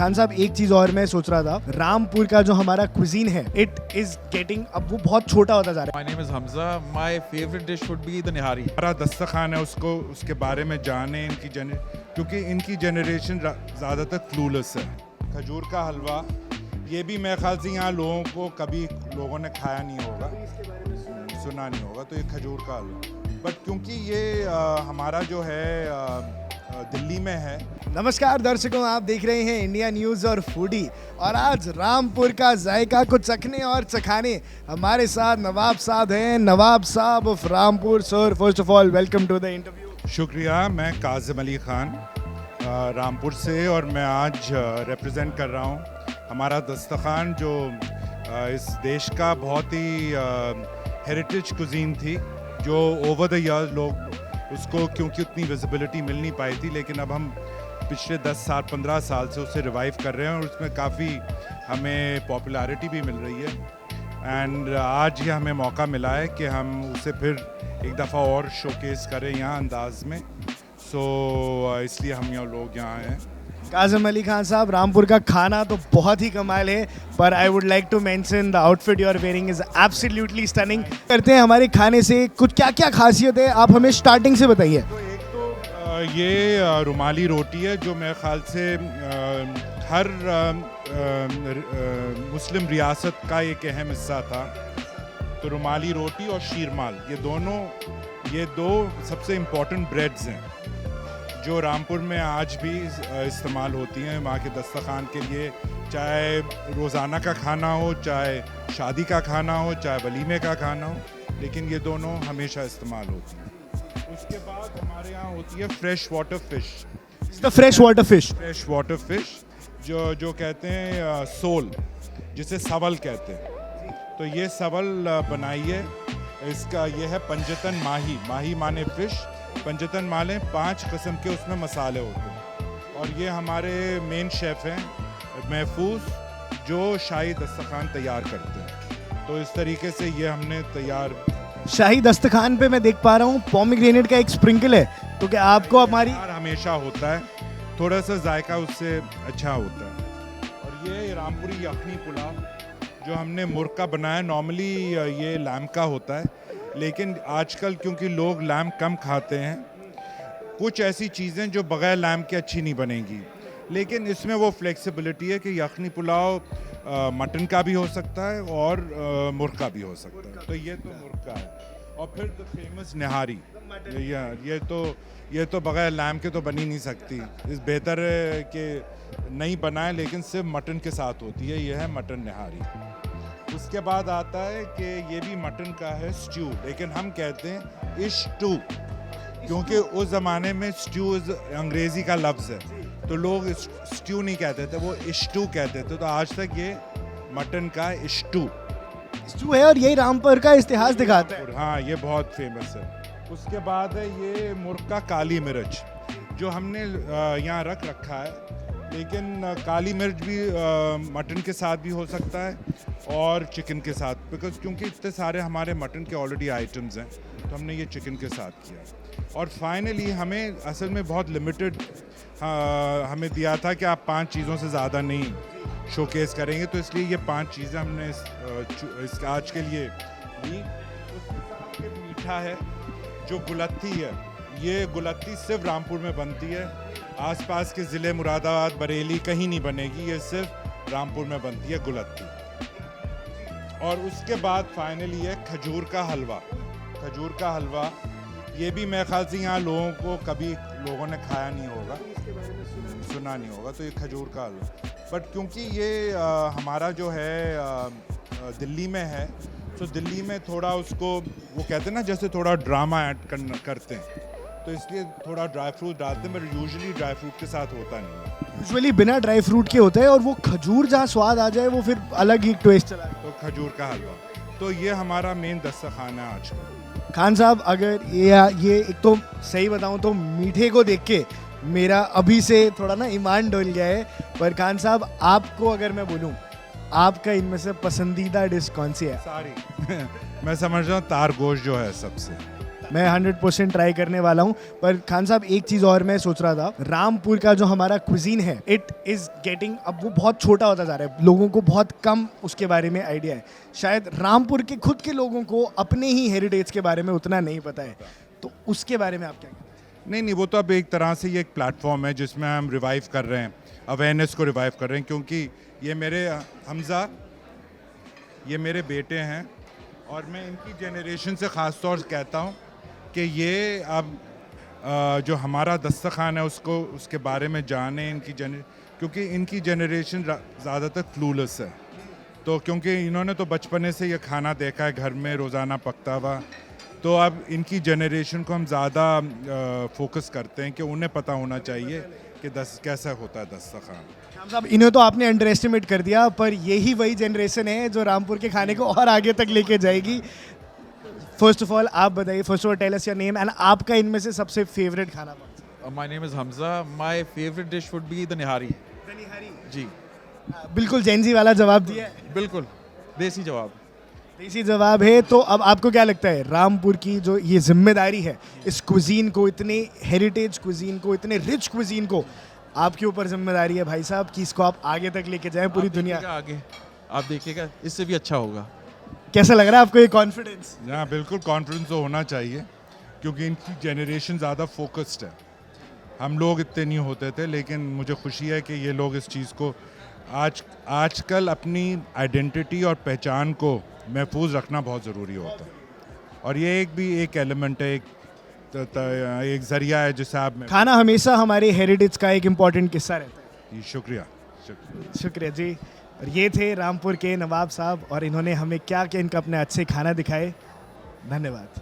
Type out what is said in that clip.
खान साहब एक चीज और मैं सोच रहा था, रामपुर का जो हमारा क्विजीन है, इट इज गेटिंग, अब वो बहुत छोटा होता जा रहा My name is Hamza. My favorite dish would be the nihari. हमारा दस्तरखान है, उसको उसके बारे में जाने क्योंकि इनकी जनरेशन ज़्यादातर क्लूलेस है। खजूर का हलवा, ये भी मेरे ख्याल से यहाँ लोगों को कभी लोगों ने खाया नहीं होगा, सुना नहीं होगा, तो ये खजूर का हलवा। बट क्योंकि ये हमारा जो है दिल्ली में है। नमस्कार दर्शकों, आप देख रहे हैं इंडिया न्यूज़ और फूडी, और आज रामपुर का जायका को चखने और चखाने हमारे साथ नवाब साहब हैं। नवाब साहब ऑफ Rampur, sir first of all welcome to the interview. शुक्रिया। मैं काज़िम अली ख़ान रामपुर से, और मैं आज रिप्रेजेंट कर रहा हूँ हमारा दस्तरखान, जो इस देश का बहुत ही हेरिटेज कुजीन थी, जो ओवर द ईयर्स लोग उसको क्योंकि उतनी विजिबिलिटी मिल नहीं पाई थी, लेकिन अब हम पिछले 10 साल 15 साल से उसे रिवाइव कर रहे हैं और उसमें काफ़ी हमें पॉपुलैरिटी भी मिल रही है। एंड आज ये हमें मौका मिला है कि हम उसे फिर एक दफ़ा और शोकेस करें यहाँ अंदाज में। इसलिए हम यहाँ लोग यहाँ हैं। काज़िम अली खान साहब, रामपुर का खाना तो बहुत ही कमाल है, पर I would like to mention the outfit you are wearing is absolutely stunning. करते हैं हमारे खाने से कुछ क्या क्या खासियत है, आप हमें स्टार्टिंग से बताइए। तो एक तो ये रुमाली रोटी है, जो मेरे ख्याल से हर मुस्लिम रियासत का एक अहम हिस्सा था। तो रुमाली रोटी और शीरमाल, ये दो सबसे इम्पोर्टेंट ब्रेड्स हैं जो रामपुर में आज भी इस्तेमाल होती हैं वहाँ के दस्तरखान के लिए, चाहे रोज़ाना का खाना हो, चाहे शादी का खाना हो, चाहे वलीमे का खाना हो, लेकिन ये दोनों हमेशा इस्तेमाल होती हैं। उसके बाद हमारे यहाँ होती है fresh water fish. Fresh water fish जो कहते हैं सोल, जिसे सवल कहते हैं। तो ये सवल बनाइए, इसका ये है पंजतन माही माने फिश, पंजतन माले 5 किस्म के उसमें मसाले होते हैं। और ये हमारे मेन शेफ़ हैं महफूज, जो शाही दस्तरखान तैयार करते हैं। तो इस तरीके से ये हमने तैयार। शाही दस्तरखान पे मैं देख पा रहा हूँ पोमीग्रेनेट का एक स्प्रिंकल है, तो क्या आपको हमारी हमेशा होता है, थोड़ा सा जायका उससे अच्छा होता है। और ये रामपुरी यखनी पुलाव जो हमने मुर्ग का बनाया, नॉर्मली ये लैम्ब का होता है, लेकिन आजकल क्योंकि लोग लैम्ब कम खाते हैं, कुछ ऐसी चीज़ें जो बग़ैर लैम्ब के अच्छी नहीं बनेंगी, लेकिन इसमें वो फ्लेक्सिबिलिटी है कि यखनी पुलाव मटन का भी हो सकता है और मुर्ग का भी हो सकता है। तो ये तो मुर्ग का है। और फिर द फेमस निहारी, ये तो बग़ैर लैम्ब के तो बन ही नहीं सकती। इस बेहतर है कि नहीं बनाए, लेकिन सिर्फ मटन के साथ होती है। ये है मटन निहारी। उसके बाद आता है कि ये भी मटन का है स्ट्यू, लेकिन हम कहते हैं स्टू, क्योंकि उस ज़माने में स्ट्यू अंग्रेज़ी का लफ्ज़ है, तो लोग स्ट्यू नहीं कहते थे, वो स्टू कहते थे। तो आज तक ये मटन का स्टू है, और यही रामपुर का इतिहास दिखाता है। हाँ, ये बहुत फेमस है। उसके बाद है ये मुर्ग का काली मिर्च, जो हमने यहाँ रखा है, लेकिन काली मिर्च भी मटन के साथ भी हो सकता है और चिकन के साथ, बिकॉज क्योंकि इतने सारे हमारे मटन के ऑलरेडी आइटम्स हैं, तो हमने ये चिकन के साथ किया। और फाइनली हमें असल में बहुत लिमिटेड हमें दिया था कि आप 5 चीज़ों से ज़्यादा नहीं शोकेस करेंगे, तो इसलिए ये 5 चीज़ें हमने इस आज के लिए ली। उसके साथ फिर मीठा है जो गुलत्ती है। ये गुलत्ती सिर्फ रामपुर में बनती है, आसपास के ज़िले मुरादाबाद, बरेली कहीं नहीं बनेगी, ये सिर्फ रामपुर में बनती है गुलत्ती। और उसके बाद फाइनली है खजूर का हलवा। ये भी मेरे ख्याल से यहाँ लोगों को कभी लोगों ने खाया नहीं होगा, सुना नहीं होगा, तो ये खजूर का हलवा। बट क्योंकि ये हमारा जो है दिल्ली में है, तो दिल्ली में थोड़ा उसको वो कहते हैं ना, जैसे थोड़ा ड्रामा ऐड करते हैं, तो इसलिए थोड़ा ड्राई फ्रूट डालते हैं, बट यूजुअली ड्राई फ्रूट के साथ होता नहीं है। यूजुअली बिना ड्राई फ्रूट के होता है, और वो खजूर जहाँ स्वाद आ जाए वो फिर अलग ही ट्विस्ट चला है। तो खजूर का हलवा, तो ये हमारा मेन दस्तरखान है आज का। खान साहब, अगर ये एक तो सही बताऊं तो मीठे को देख के मेरा अभी से थोड़ा ना ईमान डोल गया है, पर खान साहब आपको अगर मैं बोलूं, आपका इनमें से पसंदीदा डिश कौन सी है? सारी मैं समझ रहा हूँ तार गोश्त जो है सबसे मैं 100% ट्राई करने वाला हूँ। पर खान साहब एक चीज़ और मैं सोच रहा था, रामपुर का जो हमारा कुजीन है इट इज़ गेटिंग, अब वो बहुत छोटा होता जा रहा है, लोगों को बहुत कम उसके बारे में आइडिया है। शायद रामपुर के खुद के लोगों को अपने ही हेरिटेज के बारे में उतना नहीं पता है, तो उसके बारे में आप क्या कहते हैं? नहीं, वो तो अब एक तरह से ये एक प्लेटफॉर्म है जिसमें हम रिवाइव कर रहे हैं, अवेयरनेस को रिवाइव कर रहे हैं, क्योंकि ये मेरे हमज़ा, ये मेरे बेटे हैं और मैं इनकी जनरेशन से ख़ास तौर से कहता हूँ कि ये अब जो हमारा दस्तरखान है उसको, उसके बारे में जाने, क्योंकि इनकी जनरेशन ज़्यादातर क्लूलेस है। तो क्योंकि इन्होंने तो बचपने से ये खाना देखा है घर में रोज़ाना पकता हुआ, तो अब इनकी जनरेशन को हम ज़्यादा फोकस करते हैं कि उन्हें पता होना चाहिए कि कैसा होता है दस्तरखान। शाम साहब, इन्हें तो आपने अंडर एस्टिमेट कर दिया, पर यही वही जनरेशन है जो रामपुर के खाने को और आगे तक लेके जाएगी। फर्स्ट ऑफ ऑल आप बताइए, first of all tell us your name and आपका इनमें से सबसे फेवरेट खाना कौन सा? My name is Hamza. My favorite dish would be the nihari. जी, बिल्कुल जेनजी वाला जवाब दिया है, बिल्कुल देसी जवाब। देसी जवाब है। तो अब आपको क्या लगता है, रामपुर की जो ये जिम्मेदारी है इस कुजीन को, इतने हेरिटेज कुजीन को, इतने रिच कुजीन को, आपके ऊपर जिम्मेदारी है भाई साहब कि इसको आप आगे तक लेके जाएं पूरी आप दुनिया। देखिएगा आगे, आप देखिएगा इससे भी अच्छा होगा। कैसा लग रहा है आपको ये कॉन्फिडेंस? हाँ, बिल्कुल कॉन्फिडेंस तो होना चाहिए, क्योंकि इनकी जनरेशन ज़्यादा फोकस्ड है। हम लोग इतने नहीं होते थे, लेकिन मुझे खुशी है कि ये लोग इस चीज़ को आजकल अपनी आइडेंटिटी और पहचान को महफूज रखना बहुत ज़रूरी होता है, और ये एक एलिमेंट है, एक ज़रिया है जिससे आप खाना हमेशा हमारे हेरिटेज का एक इम्पॉर्टेंट किस्सा रहता है। शुक्रिया। शुक्रिया जी। और ये थे रामपुर के नवाब साहब, और इन्होंने हमें क्या क्या इनका अपने अच्छे खाना दिखाए। धन्यवाद।